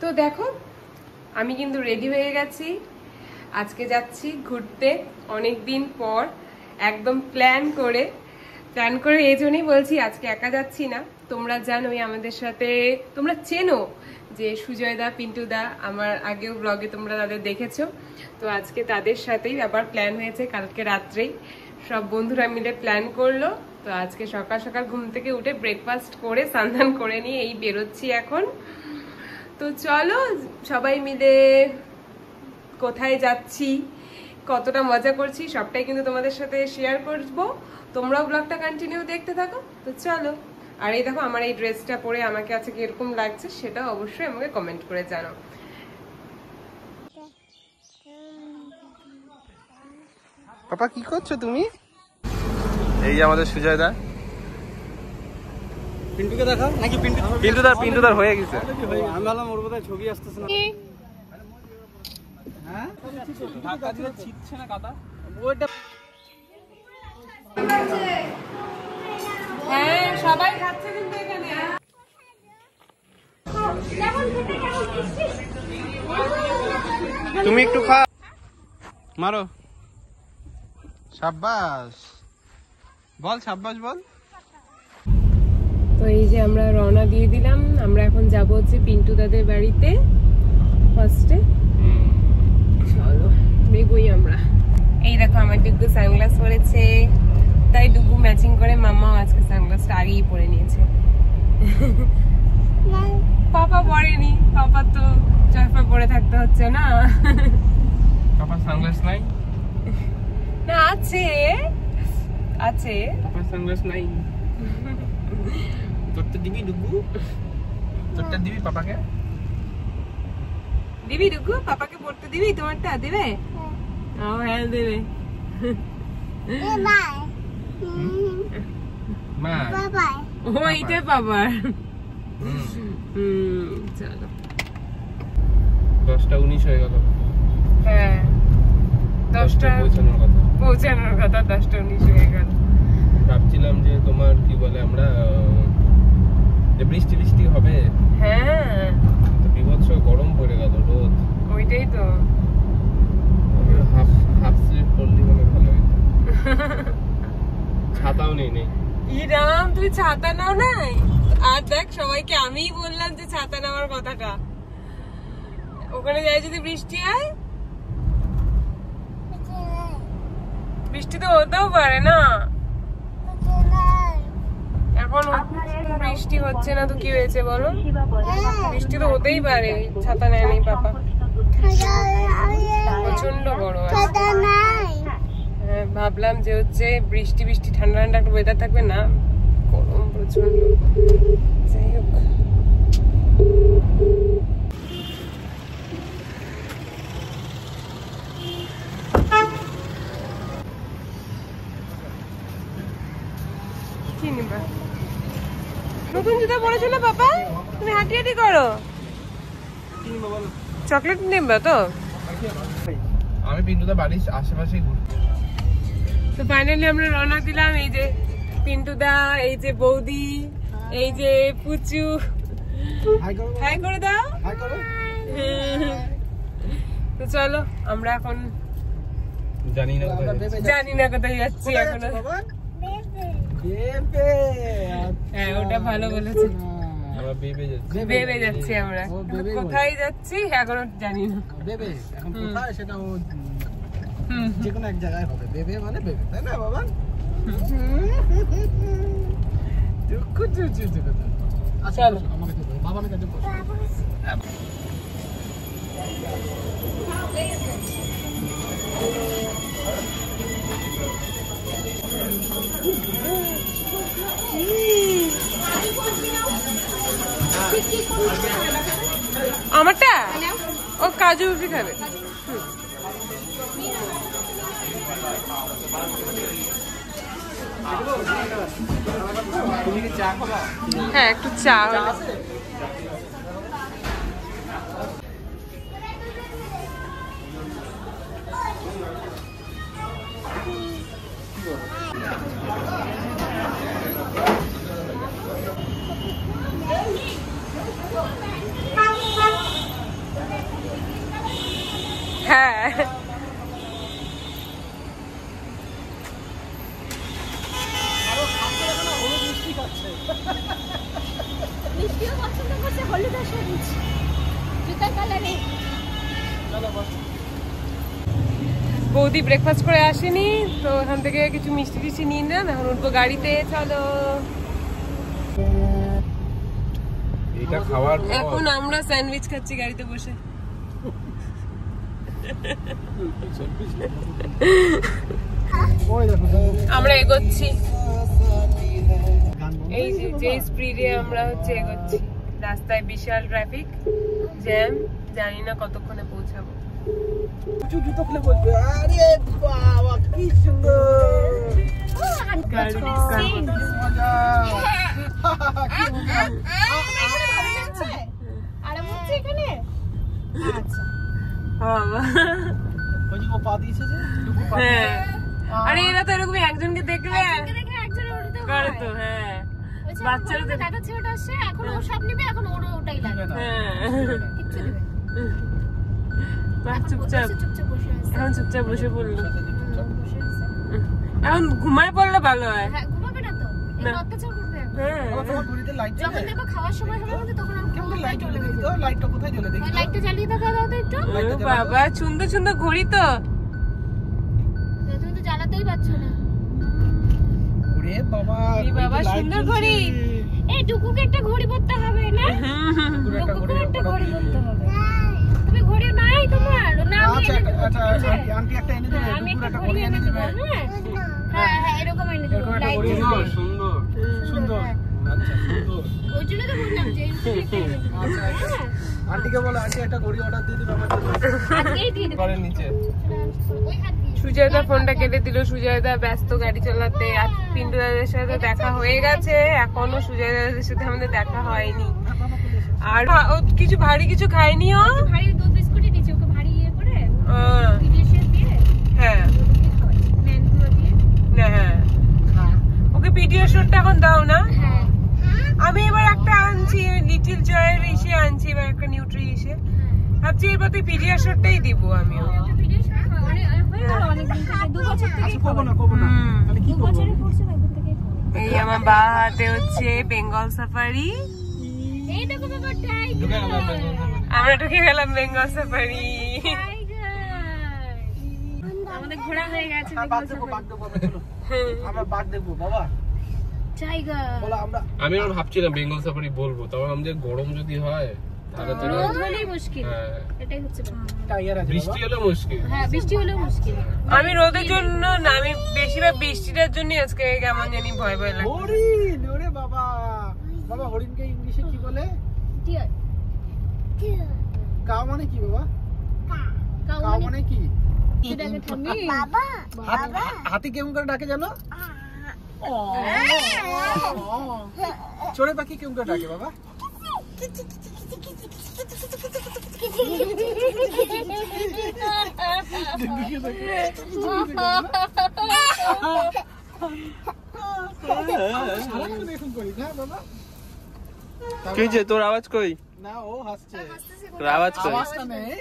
তো দেখো আমি কিন্তু রেডি হয়ে গেছি, আজকে যাচ্ছি ঘুরতে অনেক দিন পর, একদম প্ল্যান করে এই জন্যই বলছি আজকে একা যাচ্ছি না। তোমরা জানোই আমাদের সাথে, তোমরা চেনো যে সুজয়দা, পিন্টুদা, আমার আগেও ব্লগে তোমরা তাদের দেখেছো। তো আজকে তাদের সাথেই আবার প্ল্যান হয়েছে, কালকে রাত্রেই সব বন্ধুরা মিলে প্ল্যান করলো। তো আজকে সকাল সকাল ঘুম থেকে উঠে ব্রেকফাস্ট করে স্নান করে নিয়ে এই বেরোচ্ছি এখন। তো চলো সবাই মিলে কোথায় যাচ্ছি, কতটা মজা করছি সবটাই কিন্তু তোমাদের সাথে শেয়ার করব। তোমরাও ব্লগটা কন্টিনিউ দেখতে থাকো। তো চলো। আর এই দেখো আমার এই ড্রেসটা পরে আমাকে আজকে কিরকম লাগছে সেটা অবশ্যই আমাকে কমেন্ট করে জানাও। পাপা কি করছো তুমি? এই আমাদের সুজয়দা। পিন্টুকে দেখাও নাকি? পিন্টুদার হয়ে গেছে। আমি ভাবলাম ওর বোধহয় ছবি আসতেছে না। হ্যাঁ ঢাকা দিয়ে ছিটছে না কাদা ওইটা। হ্যাঁ সবাই খাচ্ছে কিন্তু এখানে। তুমি একটু খা, মারো। সাব্বাস বল, সাব্বাস বল। তো এই যে আমরা রওনা দিয়ে দিলাম, আমরা এখন যাব হচ্ছে পিন্টু দাদের বাড়িতে ফার্স্টে। চলো বেগোই আমরা। এই দেখো আমার ডুগু সানগ্লাস পরেছে, তাই ডুগু ম্যাচিং করে মামাও আজকে সানগ্লাসটা আগেই পরে নিয়েছে। পাপা পরেনি, পাপা তো চশমা পরে থাকতে হচ্ছে না। পাপা সানগ্লাস নাই? না আছে আছে, পাপা সানগ্লাস নাই। তোরটা দিবি ডুগু? তোরটা দিবি পাপাকে? দিবি ডুগু? পাপাকে পড়তে দিবি? তোমারটা দেবে? ও হ্যাঁ দেবে। ওইটা বাবার। চলো 10টা 19 হয়ে গেল। হ্যাঁ 10টা পৌঁছানোর কথা, 10টা 19 হয়ে গেল। ভাবছিলাম যে তোমার কি বলে আমরা যে বৃষ্টি হবে। হ্যাঁ তো বিভৎস গরম পড়ে গেল, রোদ। ওইটাই তো। হাফ স্লিপ পরলে মানে ভালো হতো। ছাতাও নেই। ইরাম তুই ছাতা নাও নাই? আর দেখ সবাইকে আমিই বললাম যে ছাতা নেওয়ার কথাটা। ওখানে যাই যদি বৃষ্টি হয়, বৃষ্টি তো হতেও পারে না। এখন বৃষ্টি হচ্ছে না তো কি হয়েছে বলো? বৃষ্টি তো হতেই পারে, ছাতা নেয়নি পাপা। প্রচন্ড বড় আছে। হ্যাঁ ভাবলাম যে হচ্ছে বৃষ্টি ঠান্ডা একটা ওয়েদার থাকবে, না গরম প্রচন্ড। যাই হোক কি নিবা? নতুন জুতা পরেছো না পাপা? তুমি হাঁটি করো। চকলেট নিবা তো? আমি পিন্টুদা বাড়ির আশেপাশেই ঘুরছি। তো ফাইনালি আমরা রওনা দিলাম। এই যে পিন্টুদা, এই যে বৌদি, এই যে পুচু। হাই করে দাও। তো চলো আমরা এখন জানি না কোথায় যাচ্ছি এখনো। হ্যাঁ ওটা ভালো বলেছে, বেবে যাচ্ছি আমরা। কোথায় যাচ্ছি এখনো জানি না। বেবে এখন কোথায় সেটা ও যে কোনো এক জায়গায় হবে। বেবে মানে বেবে, তাই না বাবা? চলো আমাকে বাবার কাছে আমারটা ও কাজু বরফি খাবে। হ্যাঁ একটু চা হলে। হ্যাঁ বৌদি ব্রেকফাস্ট করে আসেনি তো এখান থেকে কিছু মিষ্টি টিষ্টি নিয়ে নিলাম, এখন উঠবো গাড়িতে। চলো এটা খাওয়ার এখন আমরা স্যান্ডউইচ খাচ্ছি গাড়িতে বসে। আমরা এগোচ্ছি এই যে স্পিডে আমরা হচ্ছে এগোচ্ছি। রাস্তায় বিশাল ট্রাফিক জ্যাম, জানি না কতক্ষণে পৌঁছাবো। জুতো খুলে বলবে আরে বাবা কি সুন্দর গাড়ি মজা। আরাম হচ্ছে এখানে। আচ্ছা ওই যে ও পা দিয়েছে যে হ্যাঁ, আরে এরা তো এরকমই একজনকে দেখলে একজনের উঠতে করে তো। হ্যাঁ বাচ্চারা দাদা ছেলেটা আসছে, এখন ও সব নিবে, এখন ওর ওটাই লাগবে। হ্যাঁ কিচ্ছু দিবে চুপচাপ চুপচাপ বসে আছে। এখন চুপচাপ বসে পড়লো। বসে আছে। এখন ঘুমায় পড়লে ভালো হয়। হ্যাঁ ঘুমাবে না তো, এই অত্যাচার করবে এখন। হ্যাঁ তোমার ঘড়িতে লাইট যখন দেখো খাওয়ার সময় হবে মধ্যে তখন আমি কেমন লাইট জ্বলে দেখি তো, লাইটটা কোথায় জ্বলে দেখি তো? লাইটটা জ্বালিয়ে দেখা দাও তো একটু। ও বাবা সুন্দর সুন্দর ঘড়ি তো। তুমি তো জ্বালাতেই পারছো না। ওরে বাবা এই বাবা সুন্দর ঘড়ি। এই টুকুকে একটা ঘড়ি পরতে হবে না? টুকুকে একটা ঘড়ি পরতে হবে। তুমি ঘড়ি নাই তোমার? না আমি আচ্ছা এনে দেবো, আচ্ছা ঠিক আছে? আন্টি একটা এনে দেবে, আমি দুপুর একটা একটা ঘড়ি ঘড়ি এনে এনে দেবো, দেবে। হ্যাঁ হ্যাঁ এরকম এনে দেবো, এরকম একটা লাইট ঘড়ি এনে জ্বলবে। দেবে। সুন্দর সুন্দর আচ্ছা সুন্দর ওই জন্য তো বললাম যে এই একটা এনে দেবো। আচ্ছা আচ্ছা আন্টিকে বলো আন্টি একটা ঘড়ি অর্ডার দিয়ে দিবে আমার জন্য। আজকেই দিয়ে দেবো। ঘরের নিচে ওই হাত দিয়ে। সুজয়দা ফোনটা কেটে দিল। সুজয়দা ব্যস্ত গাড়ি চালাতে। আর পিন্টু দাদের সাথে দেখা হয়ে গেছে, এখনো সুজয় দাদের সাথে আমাদের দেখা হয়নি। আর ও কিছু ভারী কিছু খায়নি ও। ভারী দুধ বিস্কুটই দিয়েছে ওকে, ভারী ইয়ে করে আহ, পিডিয়াশিয়ান দিয়ে হ্যাঁ ওকে খাওয়াচ্ছি, ম্যানগুলো দিয়ে। না হ্যাঁ ওকে পিডিয়াশিওরটা এখন দাও না। হ্যাঁ আমি এবার একটা আনছি লিটল জয়ের ইসে আনছি, এবার একটা নিউট্রি ইসে ভাবছি এবার তো পিডিয়াশিওরটাই দিব আমিও। ওকে পিডিয়াশিয়ান খাওয়ানো হয়ে গেল অনেকদিন থেকে, 2 বছর থেকে করবো না করবো না তাহলে কি 2 করবো? বছরে পড়ছে না ওখান থেকে। এই আমার বা হাতে হচ্ছে বেঙ্গল সাফারি। এই দেখো বাবা টাইগার। ঢুকে গেলাম আমরা ঢুকে গেলাম বেঙ্গল সাফারি। আমাদের ঘোরা হয়ে গেছে হ্যাঁ, বাঘ দেখবো বাঘ দেখবো আমরা, চলো আমরা বাঘ দেখবো বাবা। টাইগার। বলো আমরা আমি আর ভাবছিলাম বেঙ্গল সাফারি বলবো, তবে আমাদের গরম যদি হয় তাহলে তো রোদ হলেই মুশকিল, হ্যাঁ, এটাই হচ্ছে ব্যাপার। টাইগার আছে বৃষ্টি হলে মুশকিল। হ্যাঁ বৃষ্টি হলেও মুশকিল। আমি রোদের জন্য না, আমি বেশিরভাগ বৃষ্টিটার জন্য আজকে কেমন জানি ভয় ভয় লাগে। হরিণ। ওরে বাবা বাবা হরিণকে ইংলিশে কি বলে? ডিয়ার। কাউ মানে কি বাবা? কাউ কাউ মানে কি? ডাকে থামি বাবা। হাতি কেমন করে ডাকে জানো? চড়ে পাখি কেমন করে ডাকে বাবা? সারাক্ষণ এরকম করি না বাবা? কি যে তোর আওয়াজ কই? না ও হাসছে, তোর আওয়াজ কই? আওয়াজটা নেই।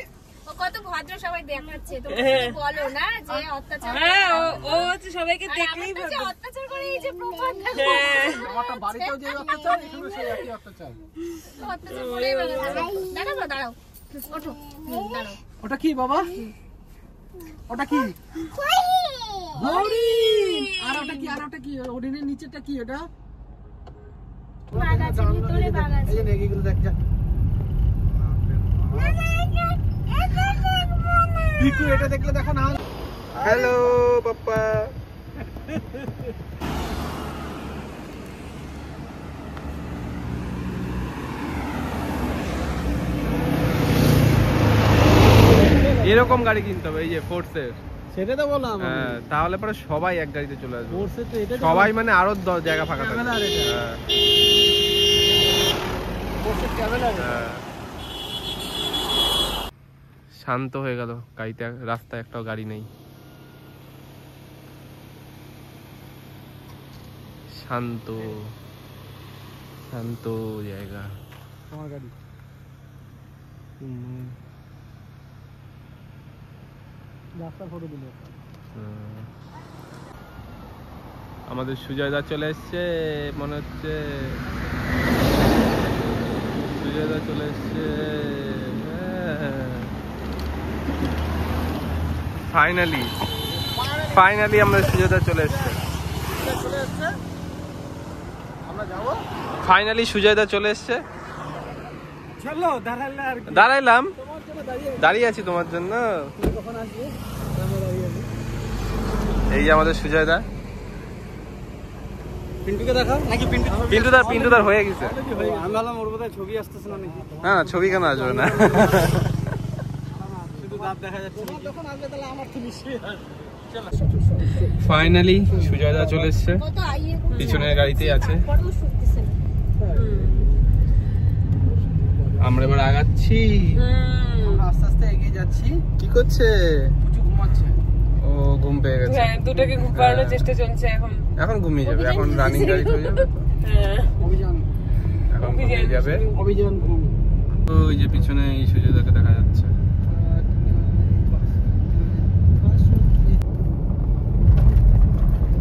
ও কত ভদ্র সবাই দেখাচ্ছে, তুমি বলো না যে অত্যাচার। হ্যাঁ ও হচ্ছে সবাইকে দেখলেই আমরা তো যে ভাবে। অত্যাচার করে এই যে প্রমাণ হ্যাঁ। আমারটা বাড়িতেও যে অত্যাচার, এখানেও সেই একই অত্যাচার। অত্যাচার করে দাঁড়াও দাঁড়াও ওঠো দাঁড়াও। ওটা কি বাবা? ওটা কি? হরিণ। আর ওটা কি? আর ওটা কি? হরিণের নিচেটা কি ওটা? বাঘ আছে, ভিতরে বাঘ আছে। এই যে নেগি গুলো দেখ যা। ভিকু এটা দেখলে দেখো না। হ্যালো পাপ্পা। এরকম গাড়ি কিনতে হবে, এই যে ফোর্সের। সেটা তো বললাম আমি। হ্যাঁ, তাহলে পরে সবাই এক গাড়িতে চলে আসবে। ফোর্সে তো এটা সবাই মানে আরো জায়গা ফাঁকা থাকবে। ক্যামেরা রেখে। হ্যাঁ, ফোর্সে ক্যামেরা আছে। হ্যাঁ। শান্ত হয়ে গেল গাড়িতে, রাস্তায় একটাও গাড়ি নেই। শান্ত শান্ত জায়গা। আমার গাড়ি। রাস্তার ফটো দিলে আমাদের সুজয়দা চলে এসছে মনে হচ্ছে, সুজয়দা চলে এসছে ফাইনালি আমাদের সুজয়দা চলে এসছে। আমরা যাবো ফাইনালি সুজয়দা চলে এসছে। চলো দাঁড়ালে আর কি, দাঁড়াইলাম, তোমার জন্য দাঁড়িয়ে আছি তোমার জন্য। তুমি কখন আসবে? আমরা দাঁড়িয়ে আছি। এই যে আমাদের সুজয়দা। পিন্টুকে দেখাও নাকি? পিন্টুদার হয়ে গেছে। আমি ভাবলাম ওর বোধহয় ছবি আসতেছে না নাকি। না না, ছবি কেন আসবে না? শুধু দাঁত দেখা যাচ্ছে। যখন আসবে তাহলে আমার তো নিশ্চয়ই ফাইনালি সুজয়দা চলে এসছে, কত আইয়ে পিছনের গাড়িতেই আছে। পড়ো শুনতেছে না। আমরা এবার আগাচ্ছি। আমরা আস্তে আস্তে এগিয়ে যাচ্ছি। কি করছে? পুচু ঘুমাচ্ছে। ও ঘুম পেয়ে গেছে। হ্যাঁ, দুটোকে ঘুম পাড়ানোর চেষ্টা চলছে এখন। এখন ঘুমিয়ে যাবে, এখন রানিং গাড়ি হয়ে যাবে। হ্যাঁ, অভিযান এখন ঘুমিয়ে যাবে। অভিযান ঘুম। ওই যে পিছনে এই সুজয়দাকে দেখা যাচ্ছে।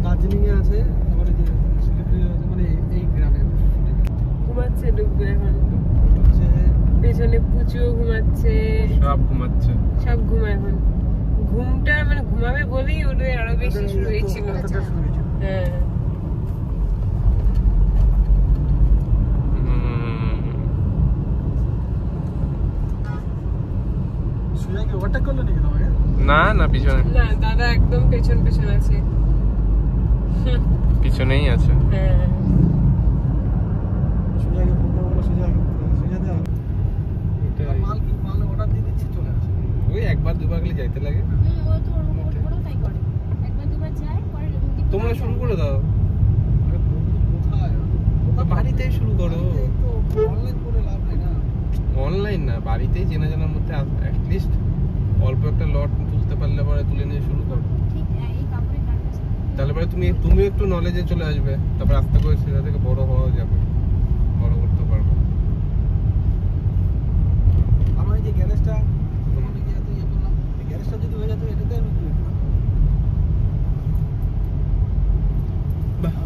দার্জিলিং এ আছে, তারপরে যে শিলিগুড়ি আছে, মানে এই গ্রামের ঘুমাচ্ছে ডুবু এখন। হচ্ছে পেছনে পুচুও ঘুমাচ্ছে, সব ঘুমাচ্ছে। সব ঘুমায় এখন। ঘুমটা মানে ঘুমাবে বলেই ওদের আরো বেশি শুরু হয়েছিল। কথাটা শুরু হয়েছিল। হ্যাঁ, সুজয় কি ওভারটেক করলো নাকি তোমাকে? না না, পিছনে না দাদা একদম পেছন পেছন আছে। পিছনেই আছে। হ্যাঁ, সুজয়কে ফোন করে বলো, সুজয় দা মাল অর্ডার দিয়ে দিচ্ছি, চলে আসে। ওই একবার দুবার গেলে যাইতে লাগে। ও তো ওরও তাই করে। একবার দুবার যায় পরে তোমরা শুরু করে দাও, আরে কোথায়? বাড়িতেই শুরু করো। তো অনলাইন করে লাভ নাই না। অনলাইন না, বাড়িতেই চেনা জানার মধ্যে অ্যাটলিস্ট অল্প একটা লট তুলতে পারলে পরে তুলে নিয়ে শুরু করো। ঠিক এই কাপড়ে কাটছে। তাহলে পরে তুমি একটু নলেজে চলে আসবে, তারপর আস্তে করে সেটা থেকে বড় হওয়া যাবে, বড় করতে পারবে। আমার এই যে গ্যারেজটা তোমাকে যে এত ইয়ে করলাম, এই গ্যারেজটা যদি হয়ে যেত এটাতে আমি কি করতাম?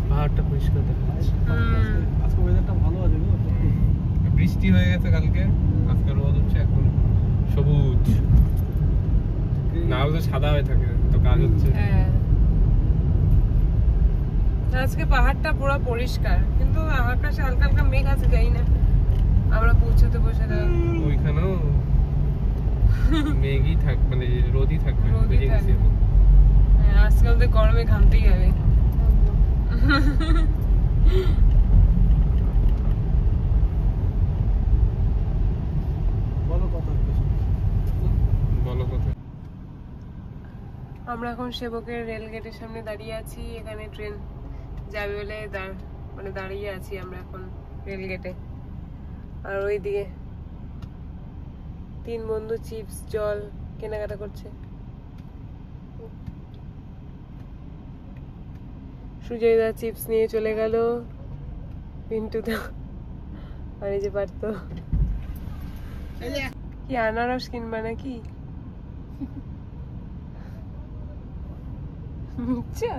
পাহাড়টা পরিষ্কার দেখা যাচ্ছে। আজকে ওয়েদারটা ভালো আছে গো, সত্যি। বৃষ্টি হয়ে গেছে কালকে, আজকে রোদ হচ্ছে, এখন সবুজ। না হলে তো সাদা হয়ে থাকে, তো কাজ হচ্ছে। হ্যাঁ। আজকে পাহাড়টা পুরো পরিষ্কার, কিন্তু আকাশে হালকা হালকা মেঘ আছে, যাই না আমরা পৌঁছাতে বসে ওইখানেও মেঘই থাক, মানে রোদই থাকবে। রোদই বুঝে গেছি। থাকবে। আজকে আমাদের গরমে ঘামতেই হবে। বলো কথা বলো কোথায়? আমরা এখন সেবকের রেল গেটের সামনে দাঁড়িয়ে আছি। এখানে ট্রেন যাবে বলে মানে দাঁড়িয়ে আছি আমরা এখন রেল গেটে। আর ওইদিকে 3 বন্ধু চিপস জল কেনাকাটা করছে। সুজয়দা চিপস নিয়ে চলে গেল, পিন্টুদা আর এই যে পারত কি আনারস কিনবা নাকি? আচ্ছা,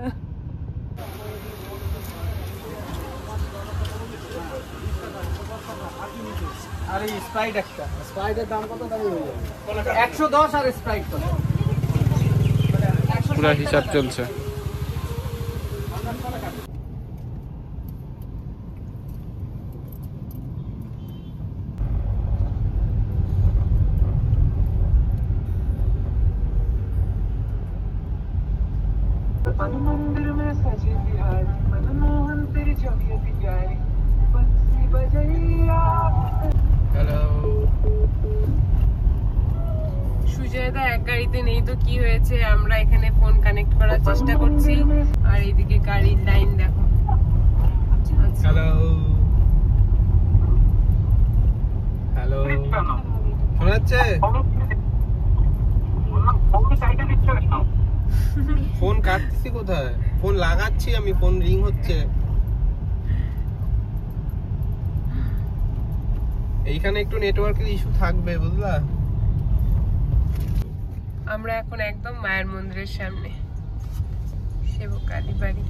আর এই স্প্রাইট একটা, স্প্রাইটের দাম কত? দামি হয়ে যাবে 110, আর স্প্রাইট কত? পুরো হিসাব চলছে। হ্যালো। সুজয়দা এক গাড়িতে নেই তো কি হয়েছে, আমরা এখানে ফোন কানেক্ট করার চেষ্টা করছি, আর এইদিকে গাড়ির লাইন দেখো। হ্যালো হ্যালো, শোনা যাচ্ছে? ফোন কাটছি কোথায়? ফোন লাগাচ্ছি আমি, ফোন রিং হচ্ছে। এইখানে একটু নেটওয়ার্কের ইস্যু থাকবে, বুঝলা? আমরা এখন একদম মায়ের মন্দিরের সামনে, সেবক কালী বাড়ি।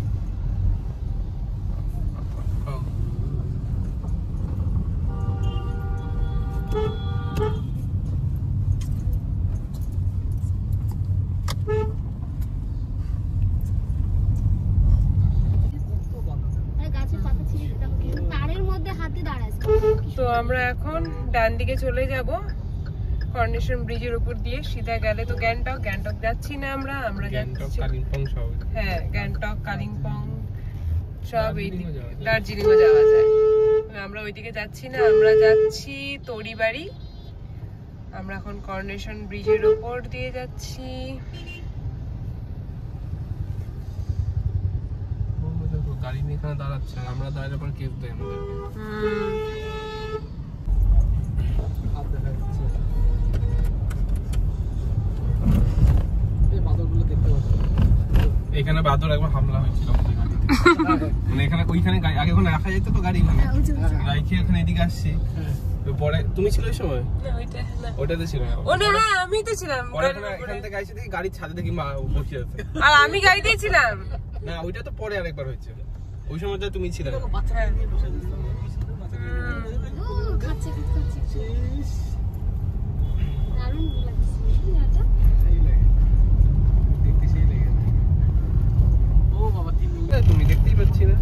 গাছের পাতা ছিঁড়ে দিতাম, কিন্তু তারের মধ্যে হাতে দাঁড়াচ্ছে। তো আমরা এখন ডান দিকে চলে যাব কর্নেশন ব্রিজের উপর দিয়ে, সিধা গেলে তো গ্যাংটক। গ্যাংটক যাচ্ছি না আমরা, আমরা গ্যাংটক যাচ্ছি কালিম্পং সব। হ্যাঁ গ্যাংটক কালিম্পং সব এই দার্জিলিংও যাওয়া যায়। দার্জিলিংও যাওয়া যায়। আমরা ওইদিকে যাচ্ছি না, আমরা যাচ্ছি তরিবাড়ি। আমরা এখন কর্নেশন ব্রিজের উপর দিয়ে যাচ্ছি। গাড়ি নিয়ে এখানে দাঁড়াচ্ছে, আর আমরা দাঁড়ালে পর কেস দেয় আমাদেরকে। হাত দেখা যাচ্ছে। এই বাদরগুলো দেখতে পাচ্ছি। এখানে বাদর একবার হামলা হয়েছিল আমাদের গাড়িতে। মানে এখানে ওইখানে গাড়ি আগে ওখানে রাখা যেত তো গাড়ি, এখানে রাইখে এখানে এদিকে আসছি। তো পরে তুমি ছিল ওই সময়? না ওইটা না, ওইটাতে ছিল না। ও না, হ্যাঁ আমি তো ছিলাম পরে গাড়ির উপরে। এখান থেকে আসি দেখি গাড়ির ছাদে দেখি মা বসে আছে। আর আমি গাড়িতেই ছিলাম। না ওইটা তো পরে আরেকবার হয়েছে, ওই সময়টা তুমি ছিলে না। বাচ্চারা নিয়ে বসে আছে। খাচ্ছে খাচ্ছে, ইস, দারুণ লাগছে এটা। সেই লাগে। দেখতে সেই লাগে। ও বাবা, 3 মিনিট। তুমি দেখতেই পাচ্ছি না।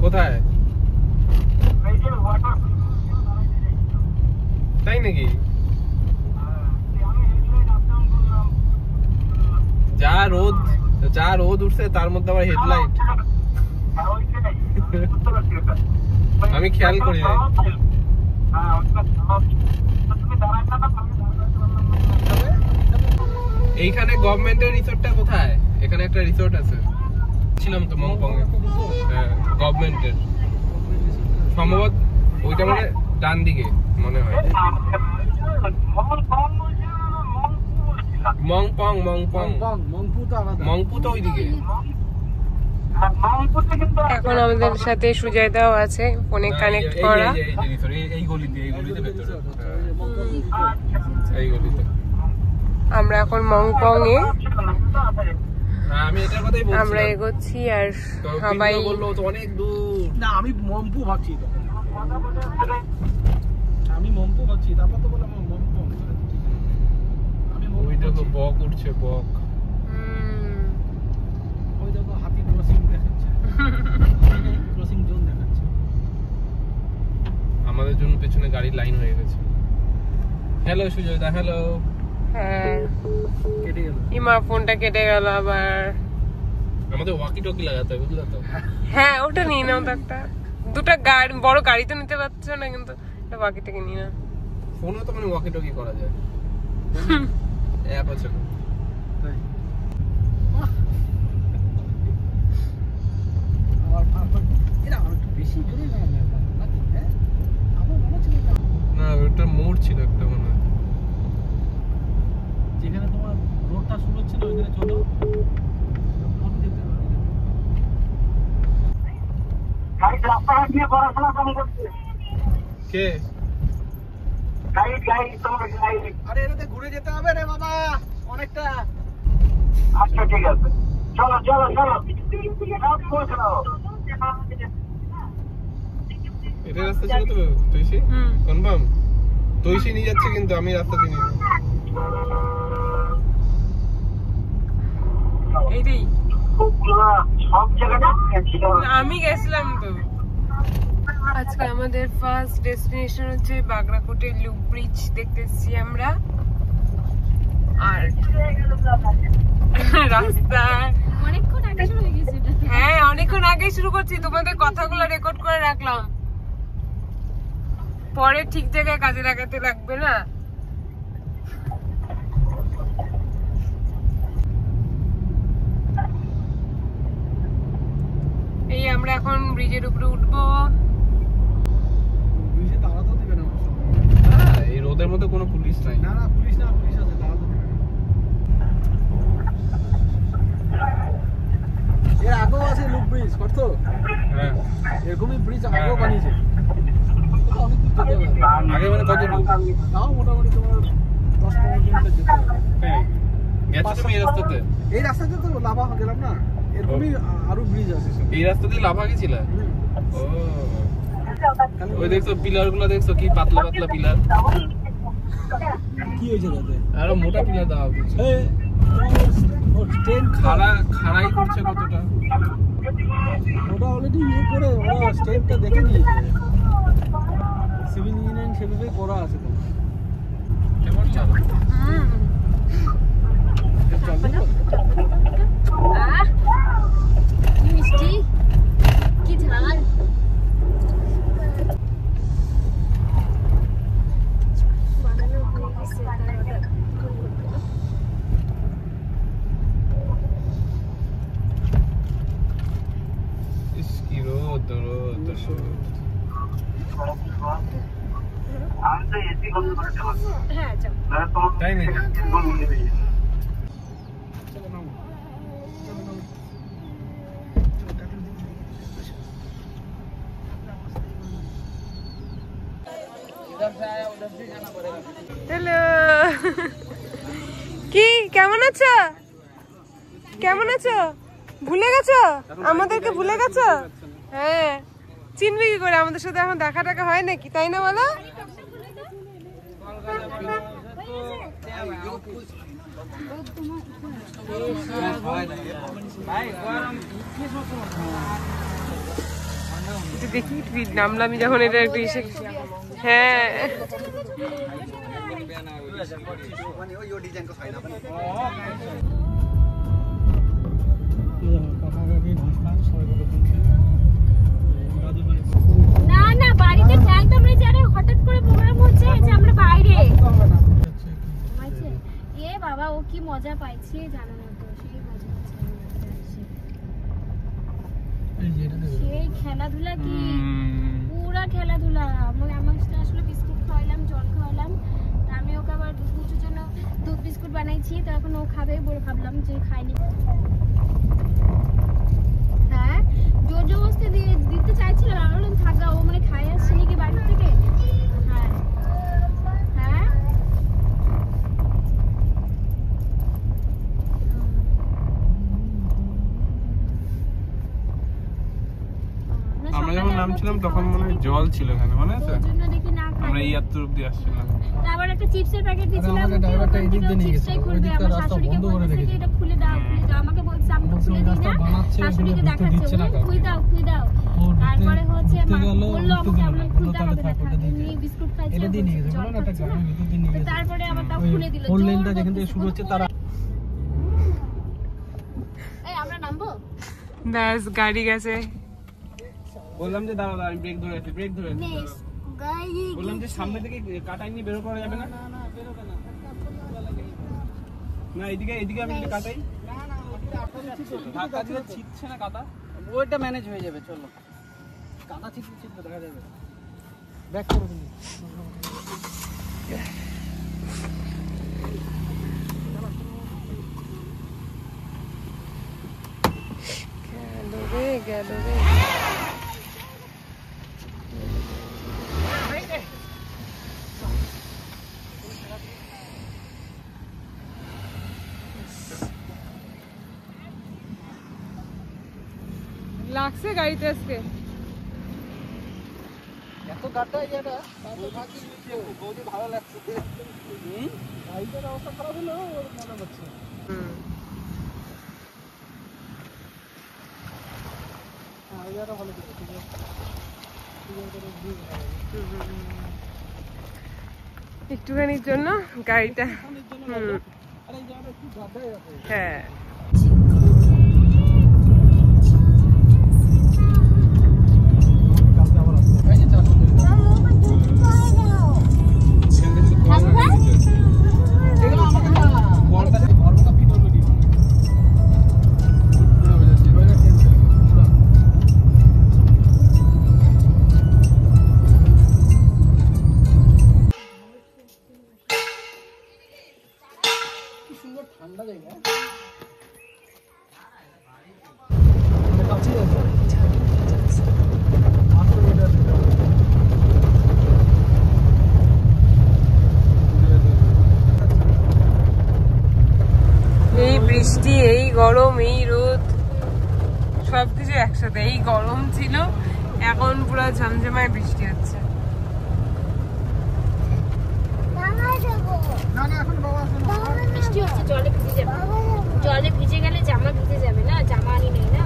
কোথায়? তাই নাকি? যা রোদ উঠছে তার মধ্যে আবার হেডলাইট। আমি খেয়াল করি নাই। এইখানে গভর্নমেন্টের রিসোর্টটা কোথায়? এখানে একটা রিসোর্ট আছে, ছিলাম তো মংপং এ। হ্যাঁ গভর্নমেন্টের সম্ভবত ওইটা মানে ডান দিকে মনে হয়। মংপং মংপু তো আলাদা। মংপু তো ওইদিকে। এখন আমাদের সাথে সুজয়দাও আছে, ফোনে কানেক্ট করা। এই গলিতে ভেতরে। এই গলিতে আমরা এখন মংপং এ আমি এটার কথাই বলছি। আমরা এগোচ্ছি আর সবাই বললো তো অনেক দূর। না আমি মম্পু ভাবছি তখন। আমি মম্পু ভাবছি, তারপর তো বললাম মম্পু। আমি ওই দেখো বক উঠছে, বক। ওই দেখো হাতি ক্রসিং দেখাচ্ছে। ক্রসিং জোন দেখাচ্ছে। আমাদের জন্য পেছনে গাড়ির লাইন হয়ে গেছে। হ্যালো সুজয়দা, হ্যালো। হ্যাঁ কেটে গেল। ইমা ফোনটা কেটে গেল আবার। আমাদের ওয়াকি টকি লাগাতে হবে, বুঝলা তো? হ্যাঁ ওটা নিয়ে নাও তো একটা। দুটো গাড়ি, বড় গাড়ি তো নিতে পারছো না, কিন্তু একটা বাকি থেকে নিয়ে নাও। ফোনে তো মানে ওয়াকি টকি করা যায়, অ্যাপ আছে। তাই। আবার এটা আর একটু বেশি জোরে না নাকি? হ্যাঁ আমার মনে ছিল না ওটা মোড় ছিল একটা মনে হয়। যেখানে তোমার রোডটা শুরু হচ্ছে না ওইখানে চলো। আমি যেতে পারি। গাইড রাস্তাঘাট নিয়ে পড়াশোনা কেমন করছে? কে? গাইড তোমার গাইড। আরে এটাতে ঘুরে যেতে হবে রে বাবা, অনেকটা। আচ্ছা ঠিক আছে, চলো চলো চলো। সব পৌঁছাও। এটা রাস্তা ছিল তো তুইসি? কনফার্ম? তুইসি নিয়ে যাচ্ছে কিন্তু আমি রাস্তা চিনি না। এইটাই সব জায়গাটা আমি গেছিলাম তো। আজকে আমাদের ফার্স্ট ডেস্টিনেশন হচ্ছে বাগরাকোটের লুপ ব্রিজ দেখতে এসেছি আমরা। আর রাস্তা অনেকক্ষণ আগে শুরু হয়ে গেছে এটা। হ্যাঁ অনেকক্ষণ আগে শুরু করছি, তোমাদের কথাগুলো রেকর্ড করে রাখলাম, পরে ঠিক জায়গায় কাজে লাগাতে লাগবে না। এই আমরা এখন ব্রিজের উপরে উঠবো। পুলিশে তাড়াতে দেবে না আমার সঙ্গে। হ্যাঁ এই রোদের মধ্যে কোনো পুলিশ নাই। না পুলিশ না, পুলিশ আছে, তাড়াতে দেবে না। এর আগেও আছে লুক ব্রিজ করতো হ্যাঁ এরকমই ব্রিজ আগেও বানিয়েছে অনেক দূর যেতে হবে আগে মানে কত দূর তাও মোটামুটি তোমার 10-15 কিলোমিটার যেতে হবে তাই গেছো তুমি এই রাস্তাতে এই রাস্তাতে তো লাভা গেলাম না এরকমই আরো ব্রিজ আছে এই রাস্তা দিয়ে লাভা গেছিলে ও ওই দেখছো পিলার গুলো দেখছো কি পাতলা পাতলা পিলার কি হয়েছে তাতে আরো মোটা পিলার দাও এই ট্রেন খাড়াই করছে কতটা ওটা অলরেডি ইয়ে করে ওরা স্টেপটা দেখে নিয়েছে সিভিল ইঞ্জিনিয়ারিং সেভাবে করা আছে তো কেমন চাল কি মিষ্টি কি ঝাল বানানো হয়ে গেছে इसकी रोद रोद আমি তো এসি বন্ধ করে দেবো হ্যাঁ চল না তোমার তাই নাকি? বন্ধ করে দেবো চলো নাও চলো নাও হ্যালো কি কেমন আছো কেমন আছো ভুলে গেছো আমাদেরকে ভুলে গেছো হ্যাঁ চিনবি কি করে আমাদের সাথে এখন দেখা টাকা হয় নাকি তাই না বলো দেখি নামলাম যখন এটা একটু এসে হ্যাঁ না না বাড়িতে ফ্যান আমরা যারা হঠাৎ করে প্রোগ্রাম হচ্ছে যে আমরা বাইরে এ বাবা ও কি মজা পাইছে জানো না তো সেই মজা পাচ্ছে সেই খেলাধুলা কি পুরা খেলাধুলা আমার সাথে আসলে বিস্কুট খাওয়াইলাম জল খাওয়ালাম আমি ওকে আবার দুধের জন্য দুধ বিস্কুট বানাইছি তো এখন ও খাবে বলে ভাবলাম যে খাইনি হ্যাঁ জোর জবরদস্তি দিতে চাইছিলাম আমি বললাম থাকা ও মানে খাই আসছে নাকি বাড়ি থেকে হ্যাঁ হ্যাঁ আমরা যখন নামছিলাম তখন মনে হয় জল ছিল এখানে মনে আছে ওর জন্য দেখি না খাই আমরা ইয়াত্তর অব্দি আসছিলাম তারপর একটা চিপসের প্যাকেট দিয়েছিলাম আমাকে ড্রাইভারটা এই দিক দিয়ে নিয়ে গেছে ওই দিকটা আমার রাস্তা শাশুড়িকে বন্ধ করে বলতেছে রেখেছে কি এটা খুলে দাও আমাকে বলছে আমি তো খুলে দিই রাস্তা না বানাচ্ছে শাশুড়িকে ওগুলো ঢুকতে দিচ্ছে দেখাচ্ছে না খুলে দাও তারপরে হচ্ছে মা বললো আমাকে আমরা খুলতে হবে না আমি বিস্কুট খাইছি এটা দিয়ে নিয়ে গেছে বলো না একটা গ্রামের ভিতর দিয়ে নিয়ে গেছে তারপরে আবার তাও খুলে দিল ফোর লেনটা যেখান থেকে শুরু হচ্ছে তারা এই আমরা নামবো ব্যাস গাড়ি গেছে বললাম যে দাঁড়াও আমি ব্রেক ধরে আছি ব্রেক ধরে আছি নেক্স গাড়ি বললাম যে সামনে থেকে কাটাই নিয়ে বেরো করা যাবে না না এদিকে এদিকে আমি যদি কাটাই ধাক্কা দিলে ছিটছে না কাটা ওইটা ম্যানেজ হয়ে যাবে চলো কাদা ছিটতে ছিটতে দেখা যাবে ব্যাক করো তুমি গেল রে লাগছে গাড়িতে আজকে এত গাড়টা এটা তারপর বাকি বৌদি ভালো লাগছে গাড়িটার অবস্থা খারাপ হলো ওর মনে হচ্ছে হ্যাঁ ওই জায়গাটা ভালো ছিল ঠিক আছে একটুখানির জন্য গাড়িটা আরে এই জায়গাটা একটু গাড়াই আছে হ্যাঁ কালকে আবার আসবে এই যে চারশো এগুলো আমাকে না বলটা বলটা ফিট হবে কি পুরো হয়ে যাচ্ছে ওইটা ক্যান্সেল পুরো কি সুন্দর ঠান্ডা জায়গা গরম, এই রোদ, সবকিছু একসাথে। এই গরম ছিল, এখন পুরো ঝমঝমায় বৃষ্টি হচ্ছে। বৃষ্টি হচ্ছে, জলে ভিজে যাবে। জলে ভিজে গেলে জামা ভিজে যাবে না, জামা আনি নেই না।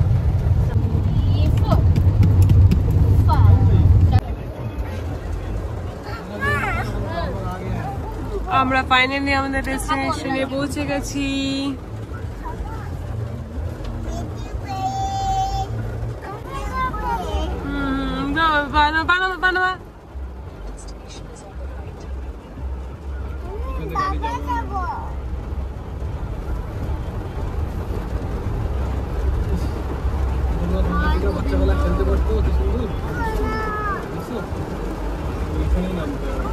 আমরা ফাইনালি আমাদের ডেস্টিনেশনে পৌঁছে গেছি। বাচ্চাবেলা খেলতে পারতো, কি সুন্দর। ওইখানে নামতে হবে।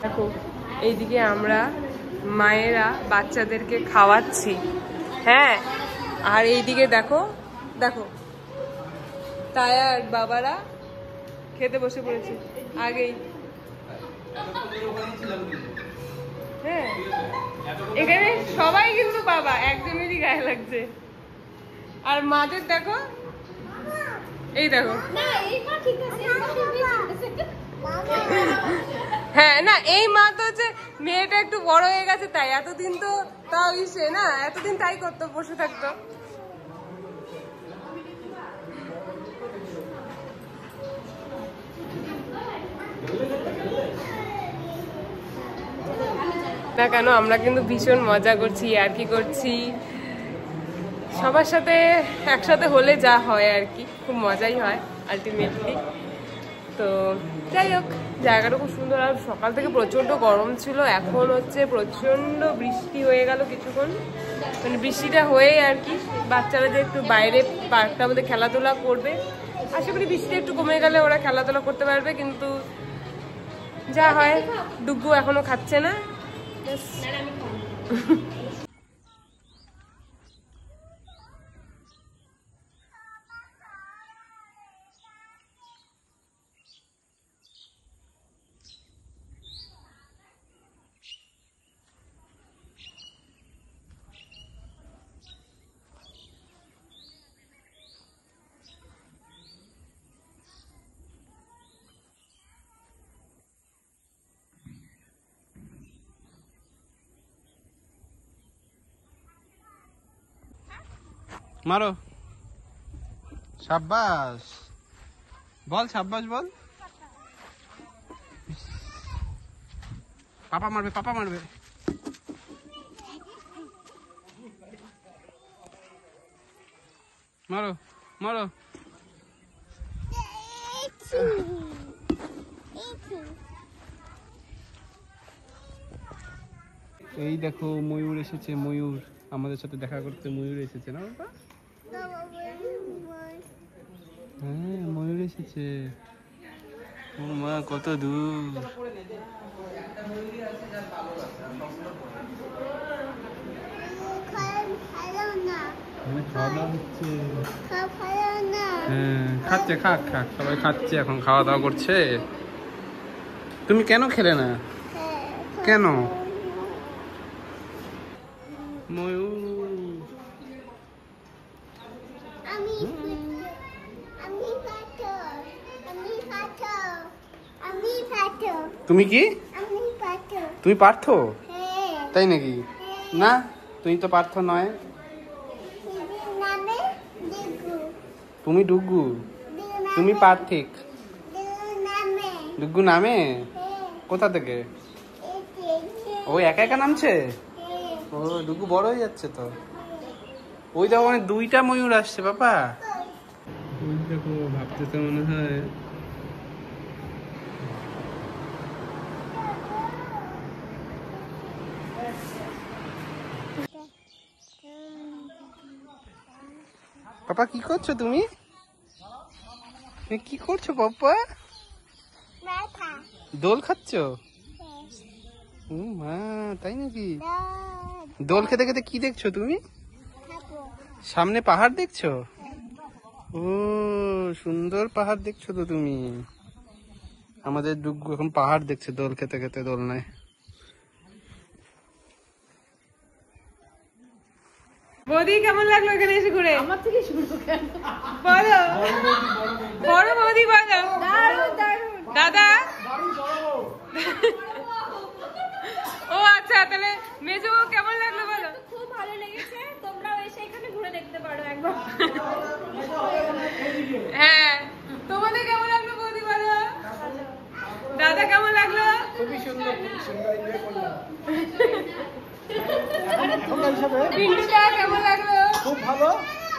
দেখো, এইদিকে আমরা মায়েরা বাচ্চাদেরকে খাওয়াচ্ছি, হ্যাঁ, আর এইদিকে দেখো দেখো টায়ার বাবারা খেতে বসে পড়েছে আগেই। হ্যাঁ, এখানে সবাই কিন্তু বাবা, একজনেরই গায়ে লাগছে। আর মাদের দেখো, এই দেখো, হ্যাঁ না, এই মা তো হচ্ছে মেয়েটা একটু বড় হয়ে গেছে তাই, এতদিন তো তাও ইসে না, এতদিন তাই করতো, বসে থাকতো। না কেন, আমরা কিন্তু ভীষণ মজা করছি, আর কি করছি, সবার সাথে একসাথে হলে যা হয় আর কি, খুব মজাই হয় আলটিমেটলি। তো যাই হোক, জায়গাটা খুব সুন্দর। আর সকাল থেকে প্রচণ্ড গরম ছিল, এখন হচ্ছে প্রচণ্ড বৃষ্টি হয়ে গেল কিছুক্ষণ, মানে বৃষ্টিটা হয়ে আর কি বাচ্চারা যে একটু বাইরে পার্কটার মধ্যে খেলাধুলা করবে, আশা করি বৃষ্টিটা একটু কমে গেলে ওরা খেলাধুলা করতে পারবে। কিন্তু যা হয়, ডুগু এখনো খাচ্ছে না। মারো, সাব্বাস বল, সাব্বাস বল। পাপা মারবে, পাপা মারবে। মারো মারো। এই দেখো ময়ূর এসেছে, ময়ূর আমাদের সাথে দেখা করতে ময়ূর এসেছে না বাবা? হ্যাঁ, ময়ূর এসেছে। ও মা, কত দূর। খাওয়া দাওয়া হচ্ছে, হ্যাঁ খাচ্ছে, খাক খাক, সবাই খাচ্ছে এখন, খাওয়া দাওয়া করছে। তুমি কেন খেলে না? কেন? ময়ূর, তুমি কি? তুমি পার্থ? তাই নাকি? না, তুমি তো পার্থ নয়, তুমি ডুগু, তুমি পার্থিক। ডুগু নামে? কোথা থেকে? ও একা একা নামছে? ও ডুগু বড় হয়ে যাচ্ছে তো। ওই দেখো, মানে দুইটা ময়ূর আসছে বাবা। ওই দেখো, ভাবতে তো মনে হয় পাপা কি করছো তুমি? কি করছো পাপা? দোল খাচ্ছ? মা, তাই নাকি? দোল খেতে খেতে কি দেখছো তুমি? সামনে পাহাড় দেখছো? ও, সুন্দর পাহাড় দেখছো তো তুমি। আমাদের ডুগু এখন পাহাড় দেখছে দোল খেতে খেতে দোলনায়। বৌদি কেমন লাগলো এখানে এসে ঘুরে? আমার থেকে শুরু কেন বলো, বড় বৌদি বলো। দাদা ও আচ্ছা, তাহলে মেজো কেমন লাগলো বলো? খুব ভালো লেগেছে, তোমরাও এসে এখানে ঘুরে দেখতে পারো একবার। হ্যাঁ, তোমাদের কেমন লাগলো বৌদি বলো? দাদা কেমন লাগলো? খুবই সুন্দর, খুবই সুন্দর, এনজয় করলাম। পিন্টুদা কেমন লাগলো? খুব ভালো,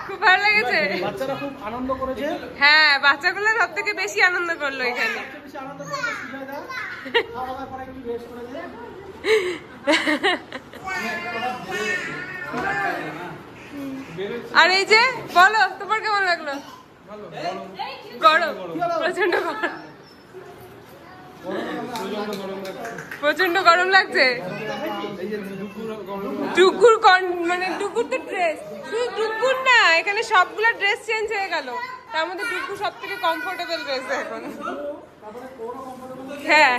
খুব ভালো লেগেছে। বাচ্চারা খুব আনন্দ করেছে। হ্যাঁ, বাচ্চাগুলো সব থেকে বেশি আনন্দ করলো এখানে। বেশি আনন্দ করেছে সুজয়দা, খাওয়া দাওয়ার পরে একটু রেস্ট করেছে। আর এই যে বলো, তোমার কেমন লাগলো? গরম, প্রচন্ড গরম, প্রচন্ড গরম লাগছে। টুকুর মানে টুকুর তো ড্রেস, শুধু টুকুর না, এখানে সবগুলো ড্রেস চেঞ্জ হয়ে গেল, তার মধ্যে টুকুর সব থেকে কমফোর্টেবল ড্রেস এখন। হ্যাঁ,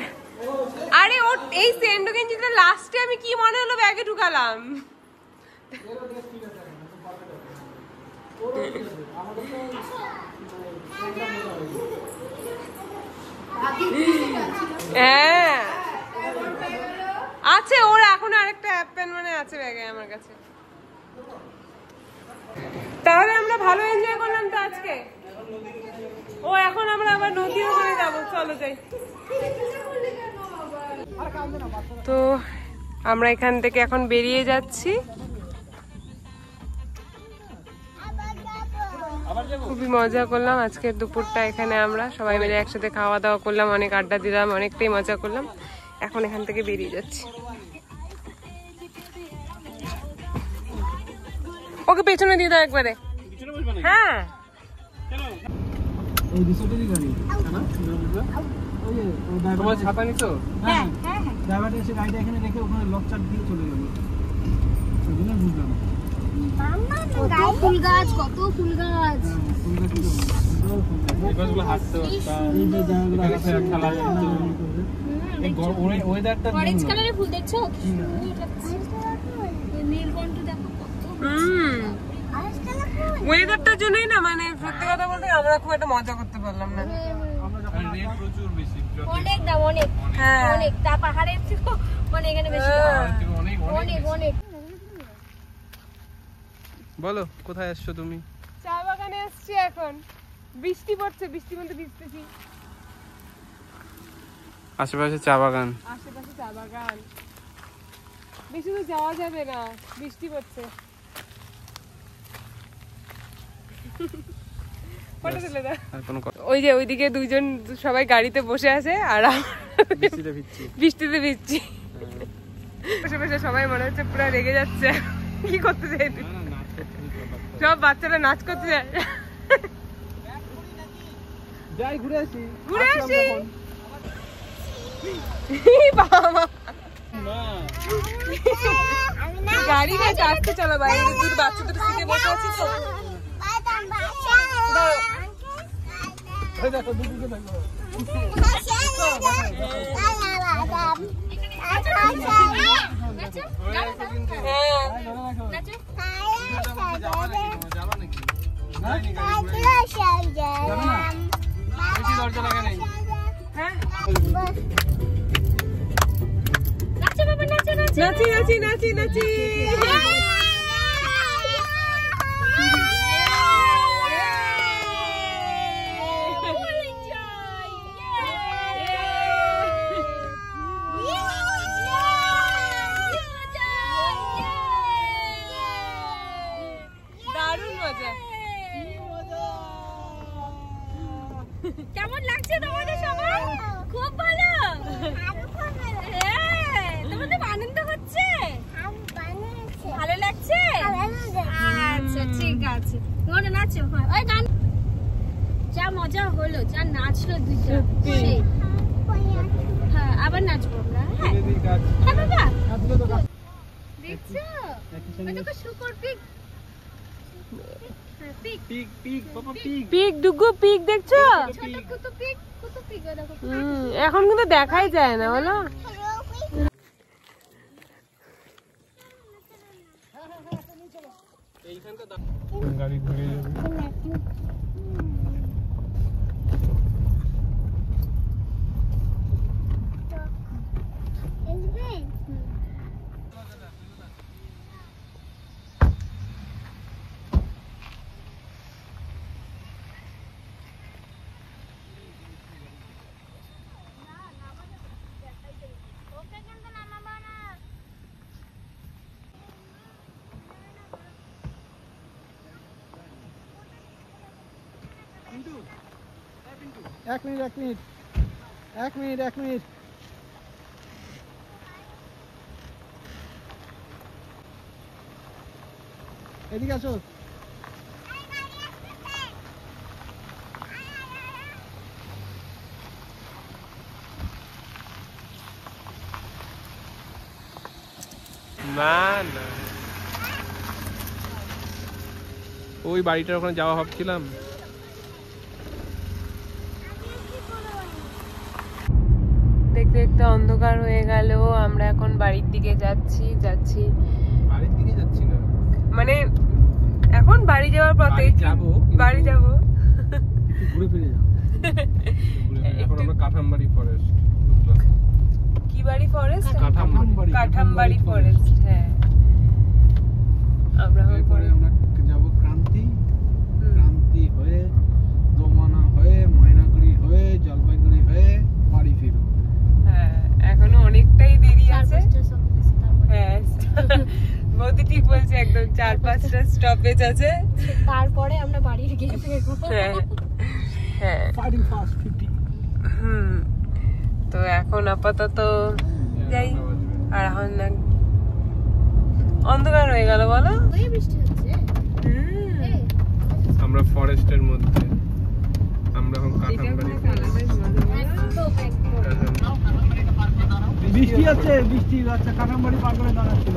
আরে ওর এই সেন্ডো গেঞ্জিটা লাস্টে আমি কি মনে হলো ব্যাগে ঢুকালাম। হ্যাঁ আছে, ওর এখন আরেকটা অ্যাপ প্যান মানে আছে ব্যাগে আমার কাছে। তাহলে আমরা ভালো এনজয় করলাম তো আজকে। ও এখন আমরা আবার নদীর ওখানে যাবো, চলো যাই। তো আমরা এখান থেকে এখন বেরিয়ে যাচ্ছি। খুবই মজা করলাম আজকের দুপুরটা এখানে, আমরা সবাই মিলে একসাথে খাওয়া দাওয়া করলাম, অনেক আড্ডা দিলাম, অনেকটাই মজা করলাম। এখন এখান থেকে বেরিয়ে যাচ্ছি। ওকে পেছনে দিয়ে দাও একবারে। হ্যাঁ, এই রিসোর্টেরই গাড়ি না? ওই যে তোমার ছাতা নিছো? হ্যাঁ, ড্রাইভার এসে গাড়িটা এখানে রেখে ওখানে লক চার্ট দিয়ে চলে গেল। সেদিন বুঝলাম কত ফুল গাছ, কত ফুল গাছ। অরেঞ্জ কালারের ফুল দেখছো? নীলকণ্ঠ দেখো কত। ওয়েদারটার জন্যই না, মানে সত্যি কথা বলতে আমরা খুব একটা মজা করতে পারলাম না। রেট প্রচুর বেশি, অনেক দাম, অনেক অনেক। তা পাহাড়ের থেকেও মানে এখানে বেশি অনেক অনেক। বলো কোথায় আসছো তুমি? চা বাগানে আসছি এখন, বৃষ্টি পড়ছে, বৃষ্টির মধ্যে ভিজতেছি। আশেপাশে চা বাগান, আশেপাশে চা বাগান, বেশি তো যাওয়া যাবে না, বৃষ্টি পড়ছে। ফটো তুলে দাও। ওই যে ওইদিকে দুইজন সবাই গাড়িতে বসে আছে আর বৃষ্টিতে ভিজছি। বসে বসে সবাই মনে হচ্ছে পুরো রেগে যাচ্ছে। কি করতে চাই? সব বাচ্চারা নাচ করতে যায়। যাই ঘুরে আসি, ঘুরে আসি। বাবা গাড়ি না আসতে, চলো বাইরে দুটো বাচ্চা দুটো সিটে বসে আছি তো। দেখো দুদিকে দেখো। নাচি নাচি নাচি নাচি। দারুণ মজা। কেমন লাগছে তোমাদের সবার? খুব ভালো, তোমাদের আনন্দ হচ্ছে? ভালো লাগছে? আচ্ছা ঠিক আছে, তোমরা নাচো। ওই গান যা মজা হলো, যা নাচলো দুইটা, গাছ। হ্যাঁ বাবা গাছগুলো তো গাছ। দেখছো একই ওই সঙ্গে দেখো শুকর পিক পিক পিক পিক বাবা পিক। পিক ডুগু পিক দেখছো? ছোট কুতু পিক ওই দেখো এখন কিন্তু দেখাই যায় না বলো। গাড়ি ঘুরে যাবে। এক মিনিট এদিকে আসো। না না, ওই বাড়িটার ওখানে যাওয়া ভাবছিলাম। দেখতে দেখতে অন্ধকার হয়ে গেল, আমরা এখন বাড়ির দিকে যাচ্ছি। বাড়ির দিকে যাচ্ছি না, মানে এখন বাড়ি যাওয়ার পথে বাড়ি যাবো। ঘুরে ফিরে যাও। এখন আমরা কাঠামবাড়ি ফরেস্ট। কি বাড়ি ফরেস্ট? কাঠামবাড়ি। কাঠামবাড়ি ফরেস্ট। হ্যাঁ, আমরা এরপরে আমরা যাব ক্রান্তি হয়ে, দোমানা হয়ে, ময়নাগুড়ি হয়ে, জলপাইগুড়ি হয়ে বাড়ি ফিরব। হ্যাঁ, এখনো অনেকটাই দেরি আছে। হ্যাঁ, বৌদি ঠিক বলছে, একদম 4-5টা স্টপেজ আছে। তারপরে আমরা বাড়ির গিয়ে ফিরবো। হ্যাঁ, ফাইটিং ফাস্ট 50। তো এখন আপাতত যাই। আর এখন অন্ধকার হয়ে গেল বলো। ওই বৃষ্টি হচ্ছে আমরা ফরেস্টের মধ্যে, আমরা এখন কাঠামবাড়ি বৃষ্টি আছে, কাঠামবাড়ি পার করে দাঁড়াচ্ছিল।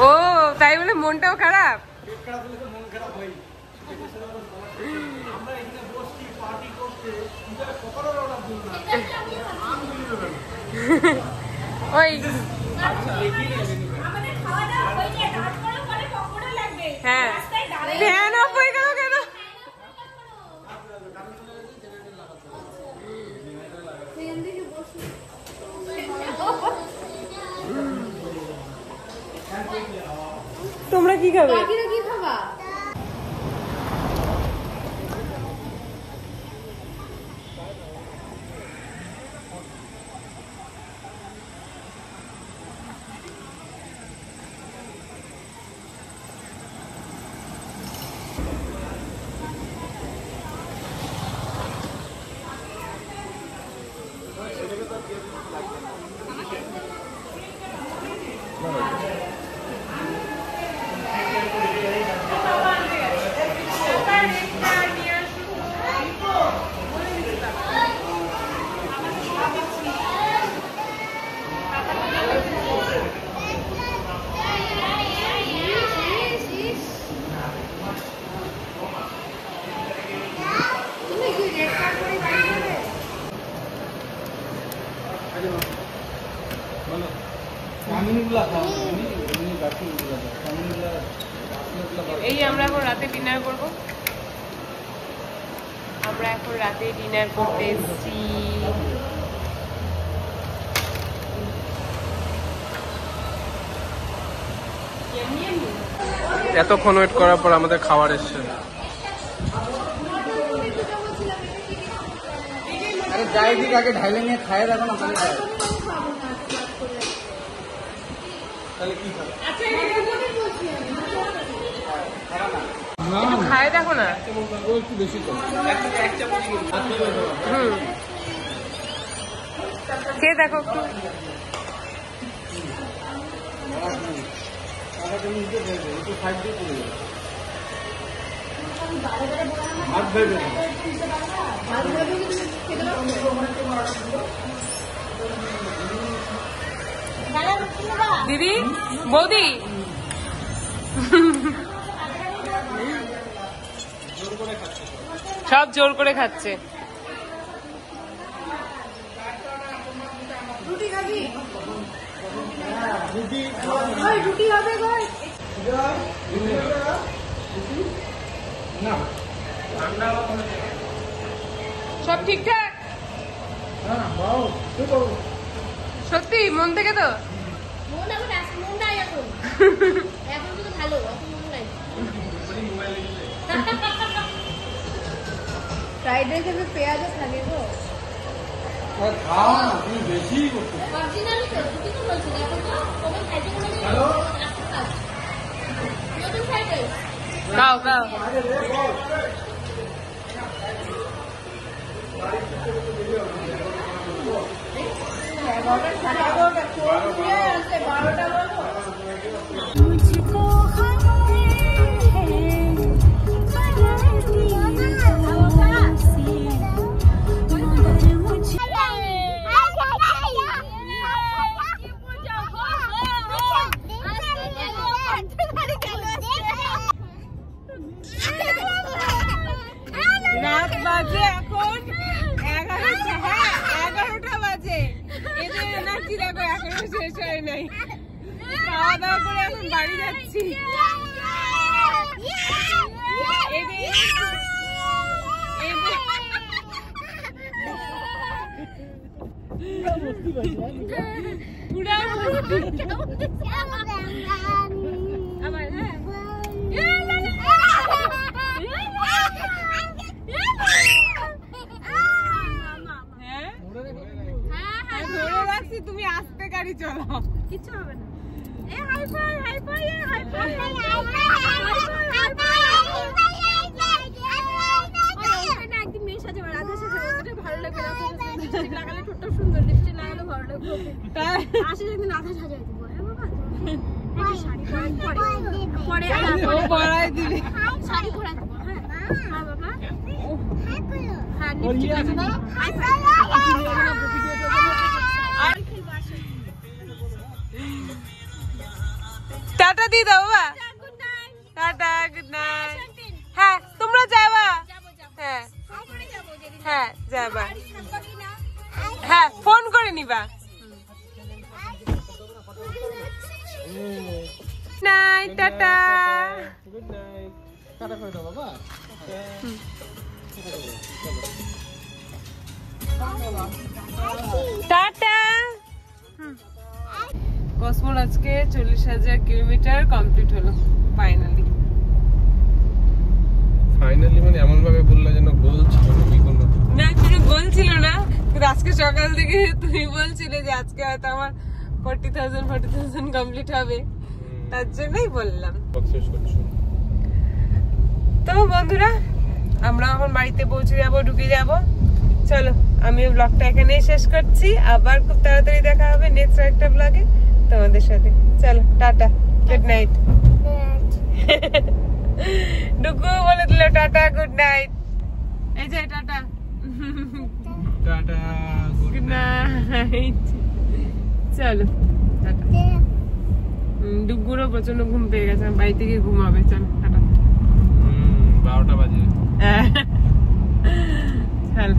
ও তাই বলে মনটাও খারাপ। ওই হ্যাঁ, ফ্যান অফ হয়ে গেল কেন? তোমরা কি খাবে? কি খাবা? এই আমরা এখন রাতে ডিনার করবো। আমরা এখন রাতে ডিনার করতে এসেছি। এতক্ষণ ওয়েট করার পর আমাদের খাবার এসছে। আরে যাই দিক আগে ঢাইলে নিয়ে খায় রাখো না, তাহলে কি খাবে? খায় দেখো না, একটু বেশি তো। খেয়ে দেখো একটু। দিদি বৌদি সব জোর করে খাচ্ছে। সব ঠিকঠাক সত্যি মন থেকে তো ফ্রাইড রাইস এর পেঁয়াজও থাকে তো বেশি করতে অরিজিনালি তো তুই তো বলছিস এখন তো ওই খাইতে হলো নতুন ফ্রাইড রাইস খাও খাও রাত বাজে এখন 11টা। হ্যাঁ 11টা বাজে। এদের এনার্জি দেখো এখনো শেষ হয় নাই। খাওয়া দাওয়া করে এখন বাড়ি যাচ্ছি। আবার ধরে রাখছি, তুমি আস্তে গাড়ি চলো, কিছু হবে না। Hi fi hi fi hi fi একদিন মেয়ে সাজে রাধা সাজে ওটা ভালো লাগে। লিপস্টিক লাগালে ঠোঁটটা সুন্দর, লিপস্টিক লাগালে ভালো লাগবে। আসে একদিন রাধা সাজাই দেবো বাবা, শাড়ি পরে ও পরাই দিবে, শাড়ি পরাই দেবো। হ্যাঁ হ্যাঁ বাবা হ্যাঁ লিপস্টিক না হাই ফাই টাটা দিয়ে দাও বাবা, টাটা গুড নাইট। হ্যাঁ তোমরা যাবা? হ্যাঁ হ্যাঁ যাবা, হ্যাঁ ফোন করে নিবা। Night tata. Good night, tata করে দাও বাবা। টাটা। কসমোর আজকে 40,000 কিলোমিটার কমপ্লিট হলো ফাইনালি। ফাইনালি মানে এমন ভাবে বললো যেন গোল ছিল নাকি কোনো। না কোনো গোল ছিল না, কিন্তু আজকে সকাল থেকে তুমি বলছিলে যে আজকে হয়তো আমার 40,000 কমপ্লিট হবে, তার জন্যই বললাম। তো বন্ধুরা আমরা এখন বাড়িতে পৌঁছে যাবো, ঢুকে যাব। চলো আমি ব্লগটা এখানেই শেষ করছি, আবার খুব তাড়াতাড়ি দেখা হবে নেক্সট একটা ব্লগে তোমাদের সাথে। চলো টাটা, গুড নাইট। ডুকু বলে দিল টাটা গুড নাইট। এই যে টাটা টাটা গুড নাইট। চলো টাটা। ডুকুরও প্রচন্ড ঘুম পেয়ে গেছে, বাড়ি থেকে ঘুমাবে। চলো টাটা। 12টা বাজে। চলো।